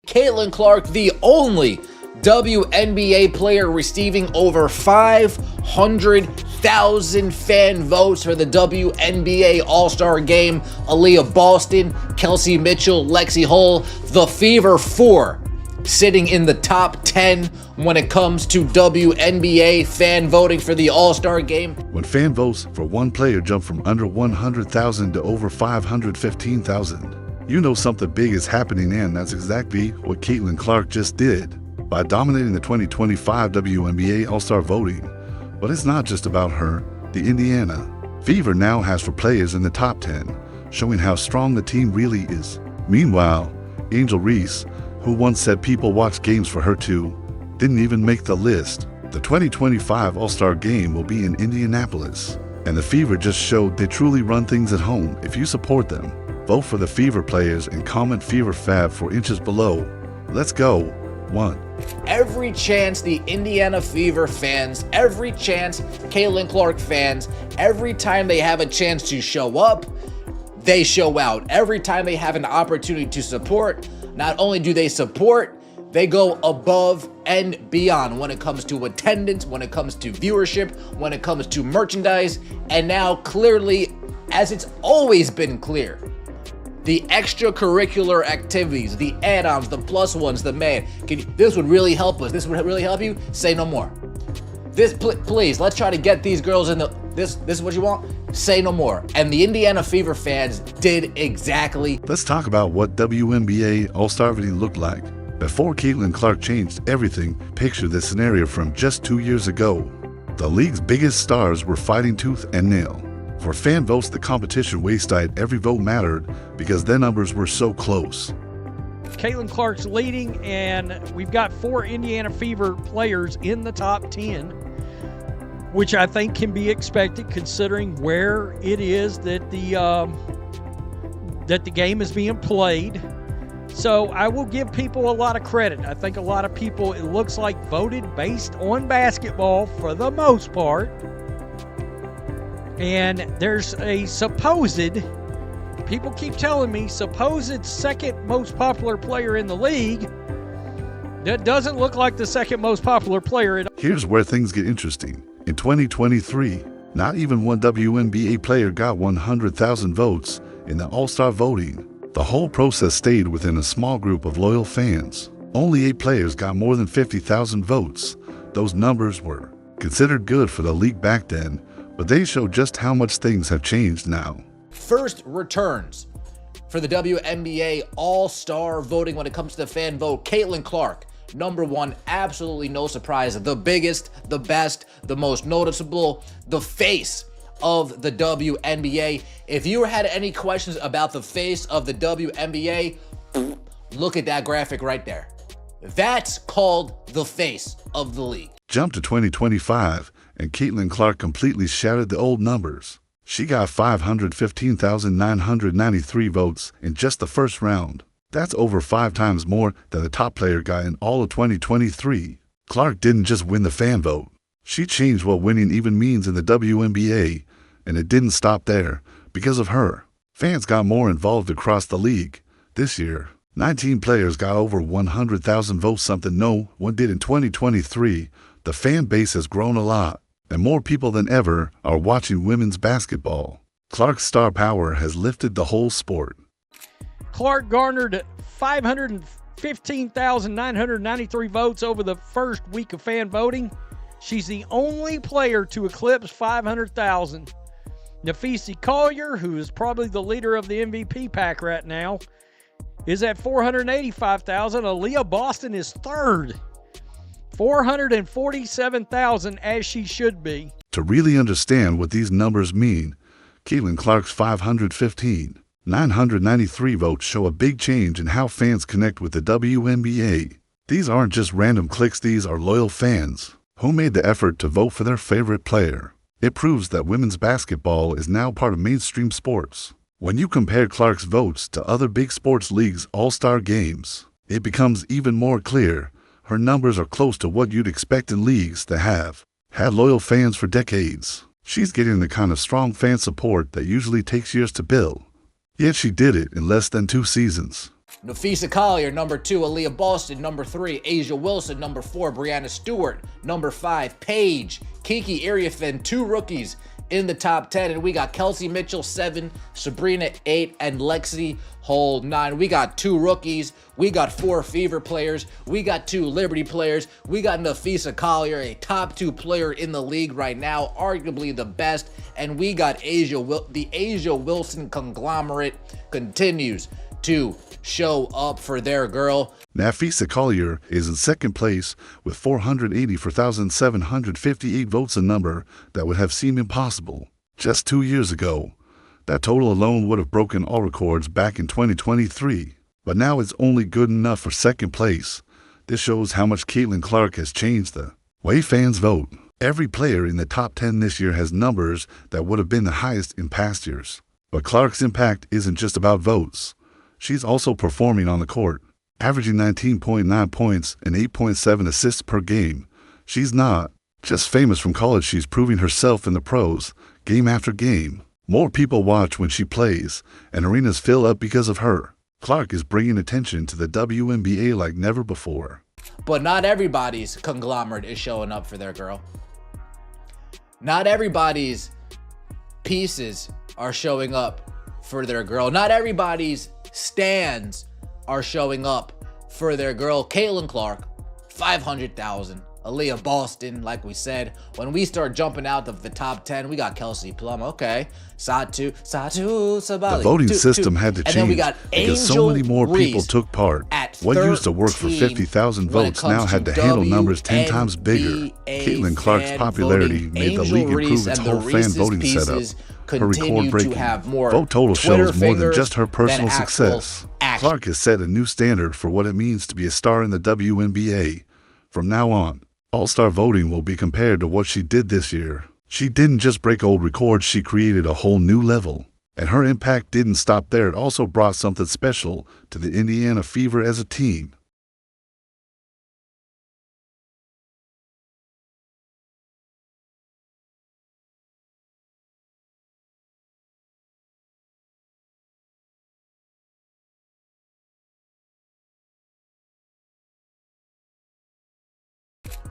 Caitlin Clark, the only WNBA player receiving over 500,000 fan votes for the WNBA All-Star game. Aliyah Boston, Kelsey Mitchell, Lexie Hull, the Fever 4, sitting in the top 10 when it comes to WNBA fan voting for the All-Star game. When fan votes for one player jump from under 100,000 to over 515,000, you know something big is happening, and that's exactly what Caitlin Clark just did by dominating the 2025 WNBA All-Star voting. But it's not just about her. The Indiana Fever now has 4 players in the top 10, showing how strong the team really is. Meanwhile, Angel Reese, who once said people watch games for her too, didn't even make the list. The 2025 All-Star game will be in Indianapolis, and the Fever just showed they truly run things at home. If you support them, vote for the Fever players and comment Fever Fab 4 inches below. Let's go. 1. Every chance the Indiana Fever fans, every chance Caitlin Clark fans, every time they have a chance to show up, they show out. Every time they have an opportunity to support, not only do they support, they go above and beyond when it comes to attendance, when it comes to viewership, when it comes to merchandise, and now clearly, as it's always been clear, the extracurricular activities, the add-ons, the plus ones, this would really help us. This would really help you. Say no more. Please, let's try to get these girls in the, this is what you want? Say no more. And the Indiana Fever fans did exactly. Let's talk about what WNBA All-Star voting looked like before Caitlin Clark changed everything. Picture this scenario from just 2 years ago. The league's biggest stars were fighting tooth and nail. For fan votes, the competition wayside. Every vote mattered because their numbers were so close. Caitlin Clark's leading, and we've got 4 Indiana Fever players in the top 10, which I think can be expected considering where it is that the game is being played. So I will give people a lot of credit. I think a lot of people, it looks like, voted based on basketball for the most part. And there's a supposed, people keep telling me, supposed second most popular player in the league that doesn't look like the second most popular player at all. Here's where things get interesting. In 2023, not even one WNBA player got 100,000 votes in the All-Star voting. The whole process stayed within a small group of loyal fans. Only 8 players got more than 50,000 votes. Those numbers were considered good for the league back then, but they show just how much things have changed now. First returns for the WNBA All-Star voting when it comes to the fan vote. Caitlin Clark, number 1, absolutely no surprise. The biggest, the best, the most noticeable, the face of the WNBA. If you had any questions about the face of the WNBA, look at that graphic right there. That's called the face of the league. Jump to 2025, and Caitlin Clark completely shattered the old numbers. She got 515,993 votes in just the first round. That's over 5 times more than the top player got in all of 2023. Clark didn't just win the fan vote. She changed what winning even means in the WNBA, and it didn't stop there. Because of her, fans got more involved across the league. This year, 19 players got over 100,000 votes, something no one did in 2023. The fan base has grown a lot, and more people than ever are watching women's basketball. Clark's star power has lifted the whole sport. Clark garnered 515,993 votes over the first week of fan voting. She's the only player to eclipse 500,000. Nafisi Collier, who is probably the leader of the MVP pack right now, is at 485,000. Aliyah Boston is third, 447,000, as she should be. To really understand what these numbers mean, Caitlin Clark's 515,993 votes show a big change in how fans connect with the WNBA. These aren't just random clicks, these are loyal fans who made the effort to vote for their favorite player. It proves that women's basketball is now part of mainstream sports. When you compare Clark's votes to other big sports leagues' all-star games, it becomes even more clear her numbers are close to what you'd expect in leagues that have had loyal fans for decades. She's getting the kind of strong fan support that usually takes years to build. Yet she did it in less than 2 seasons. Nafisa Collier, number 2, Aliyah Boston, number 3, Asia Wilson, number 4, Brianna Stewart, number 5, Paige, Kiki Iriafen, 2 rookies in the top 10, and we got Kelsey Mitchell 7, Sabrina 8, and Lexie Hull 9. We got 2 rookies, we got 4 Fever players, we got 2 Liberty players, we got Nafisa Collier, a top 2 player in the league right now, arguably the best, and we got the Asia Wilson conglomerate continues to show up for their girl. Nafisa Collier is in second place with 484,758 votes, a number that would have seemed impossible just 2 years ago. That total alone would have broken all records back in 2023, but now it's only good enough for second place. This shows how much Caitlin Clark has changed the way fans vote. Every player in the top 10 this year has numbers that would have been the highest in past years. But Clark's impact isn't just about votes. She's also performing on the court, averaging 19.9 points and 8.7 assists per game. She's not just famous from college, she's proving herself in the pros, game after game. More people watch when she plays, and arenas fill up because of her. Clark is bringing attention to the WNBA like never before. But not everybody's conglomerate is showing up for their girl. Not everybody's pieces are showing up for their girl. Not everybody's stands are showing up for their girl. Caitlin Clark, 500,000. Aliyah Boston, like we said. When we start jumping out of the top 10, we got Kelsey Plum. Okay. Satu Sabali. The voting system had to change, and then we got because so many more people took part. What used to work for 50,000 votes now had to handle numbers 10 times bigger. Caitlin Clark's popularity made the league improve its whole fan voting setup. Her record-breaking vote total shows more than just her personal success. Clark has set a new standard for what it means to be a star in the WNBA. From now on, All-Star voting will be compared to what she did this year. She didn't just break old records, she created a whole new level. And her impact didn't stop there, it also brought something special to the Indiana Fever as a team.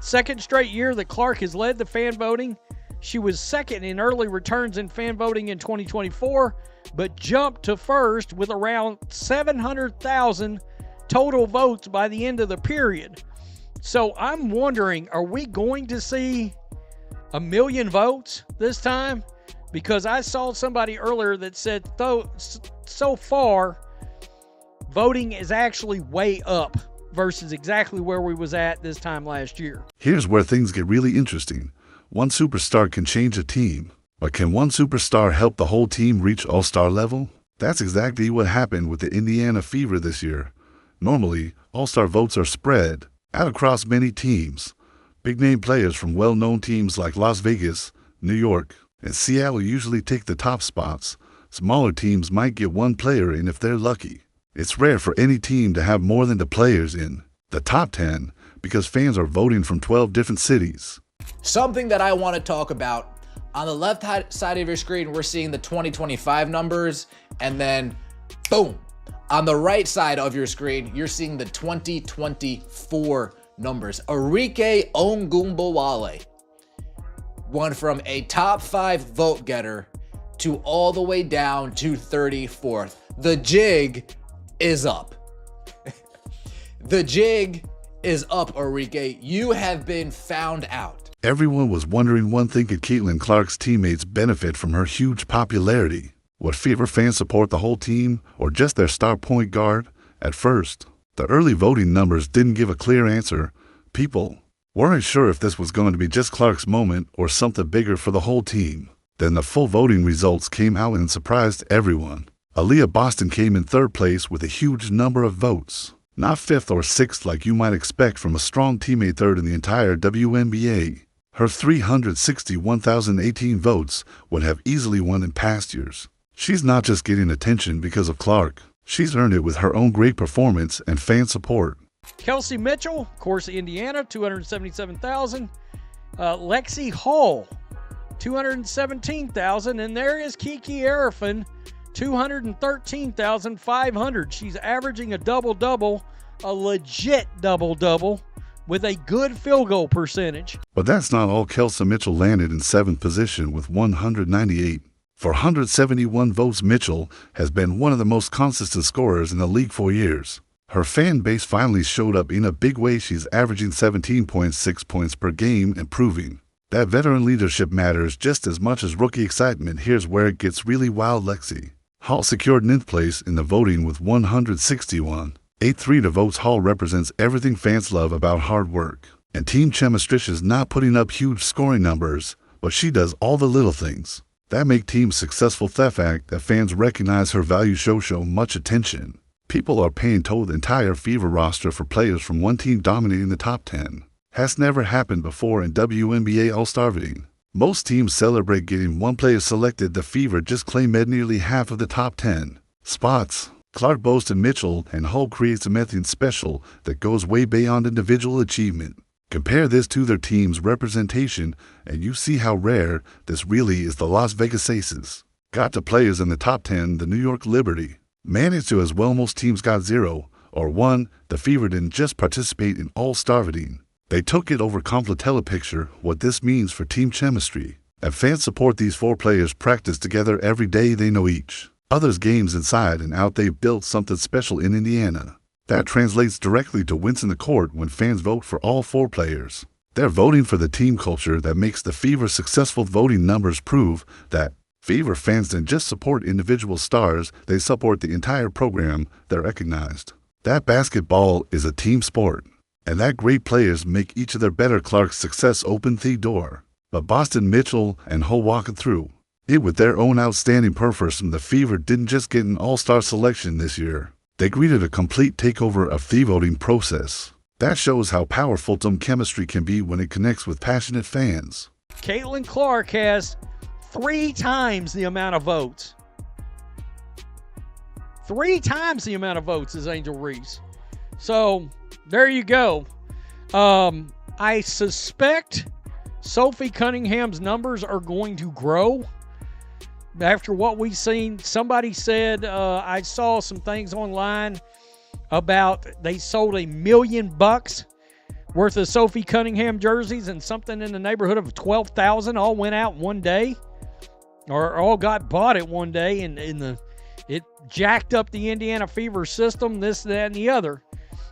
Second straight year that Clark has led the fan voting. She was second in early returns in fan voting in 2024, but jumped to first with around 700,000 total votes by the end of the period. So I'm wondering, are we going to see 1 million votes this time? Because I saw somebody earlier that said, so far, voting is actually way up versus exactly where we was at this time last year. Here's where things get really interesting. One superstar can change a team, but can one superstar help the whole team reach all-star level? That's exactly what happened with the Indiana Fever this year. Normally, all-star votes are spread out across many teams. Big-name players from well-known teams like Las Vegas, New York, and Seattle usually take the top spots. Smaller teams might get one player in if they're lucky. It's rare for any team to have more than the players in the top 10 because fans are voting from 12 different cities. Something that I want to talk about, on the left side of your screen, we're seeing the 2025 numbers, and then boom, on the right side of your screen, you're seeing the 2024 numbers. Arike Ongumbowale went from a top 5 vote getter to all the way down to 34th. The jig is up. The jig is up, Arike. You have been found out. Everyone was wondering one thing: could Caitlin Clark's teammates benefit from her huge popularity? Would Fever fans support the whole team or just their star point guard? At first, the early voting numbers didn't give a clear answer. People weren't sure if this was going to be just Clark's moment or something bigger for the whole team. Then the full voting results came out and surprised everyone. Aliyah Boston came in third place with a huge number of votes. Not fifth or sixth like you might expect from a strong teammate third in the entire WNBA. Her 361,018 votes would have easily won in past years. She's not just getting attention because of Clark. She's earned it with her own great performance and fan support. Kelsey Mitchell, of course, Indiana, 277,000. Lexie Hull, 217,000. And there is Kiki Iriafen, 213,500. She's averaging a double-double, a legit double-double, with a good field goal percentage. But that's not all. Kelsey Mitchell landed in 7th position with 198. For 171 votes, Mitchell has been one of the most consistent scorers in the league for years. Her fan base finally showed up in a big way. She's averaging 17.6 points per game, improving. That veteran leadership matters just as much as rookie excitement. Here's where it gets really wild. Lexie Hull secured 9th place in the voting with 161. 8-3 to votes. Hull represents everything fans love about hard work and team chemistry. She's not putting up huge scoring numbers, but she does all the little things that make teams successful. The fact that fans recognize her value show much attention. People are paying to the entire Fever roster for players from one team dominating the top 10. Has never happened before in WNBA All-Star voting. Most teams celebrate getting one player selected. The Fever just claimed nearly half of the top 10 spots. Clark, Boston, Mitchell, and Hull creates a method special that goes way beyond individual achievement. Compare this to their team's representation, and you see how rare this really is. The Las Vegas Aces got to players in the top 10. The New York Liberty managed to as well. Most teams got 0 or 1. The Fever didn't just participate in All-Star voting. They took it over. Tell a picture what this means for team chemistry. And fans support these 4 players practice together every day. They know each other's games inside and out. They've built something special in Indiana. That translates directly to wins in the court when fans vote for all 4 players. They're voting for the team culture that makes the Fever successful. Voting numbers prove that Fever fans didn't just support individual stars, they support the entire program. They're recognized that basketball is a team sport, and that great players make each other better. Clark's success opened the door, but Boston, Mitchell, and Hull walking through it with their own outstanding performance. The Fever didn't just get an all-star selection this year. They greeted a complete takeover of the voting process. That shows how powerful team chemistry can be when it connects with passionate fans. Caitlin Clark has 3 times the amount of votes. 3 times the amount of votes as Angel Reese. So, there you go. I suspect Sophie Cunningham's numbers are going to grow. After what we've seen, somebody said, I saw some things online about they sold $1 million worth of Sophie Cunningham jerseys, and something in the neighborhood of 12,000 all went out one day, or all got bought at one day, and it jacked up the Indiana Fever system, this, that, and the other.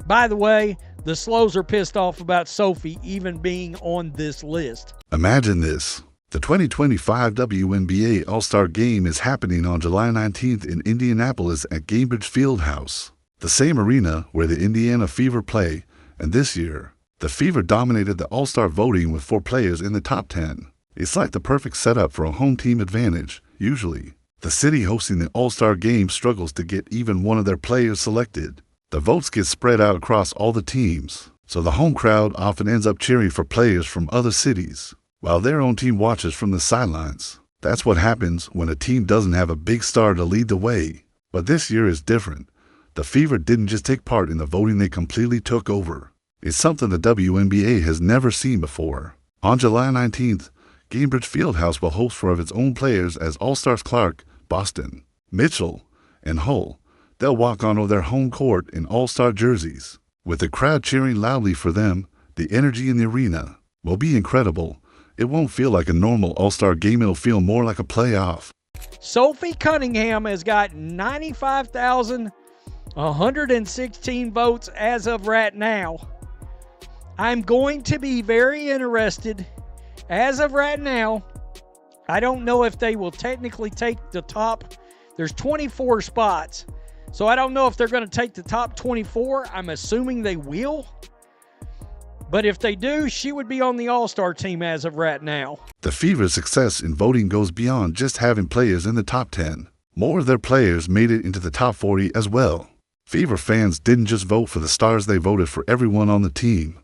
By the way, the Slows are pissed off about Sophie even being on this list. Imagine this. The 2025 WNBA All-Star Game is happening on July 19th in Indianapolis at Gainbridge Fieldhouse, the same arena where the Indiana Fever play, and this year, the Fever dominated the All-Star voting with 4 players in the top 10. It's like the perfect setup for a home team advantage. Usually, the city hosting the All-Star Game struggles to get even one of their players selected. The votes get spread out across all the teams, so the home crowd often ends up cheering for players from other cities, while their own team watches from the sidelines. That's what happens when a team doesn't have a big star to lead the way. But this year is different. The Fever didn't just take part in the voting, they completely took over. It's something the WNBA has never seen before. On July 19th, Gainbridge Fieldhouse will host 4 of its own players as All-Stars Clark, Boston, Mitchell, and Hull. They'll walk onto their home court in All-Star jerseys, with the crowd cheering loudly for them. The energy in the arena will be incredible. It won't feel like a normal All-Star game, it'll feel more like a playoff. Sophie Cunningham has got 95,116 votes as of right now. I'm going to be very interested. As of right now, I don't know if they will technically take the top. There's 24 spots. So I don't know if they're going to take the top 24. I'm assuming they will. But if they do, she would be on the All-Star team as of right now. The Fever's success in voting goes beyond just having players in the top 10. More of their players made it into the top 40 as well. Fever fans didn't just vote for the stars, they voted for everyone on the team.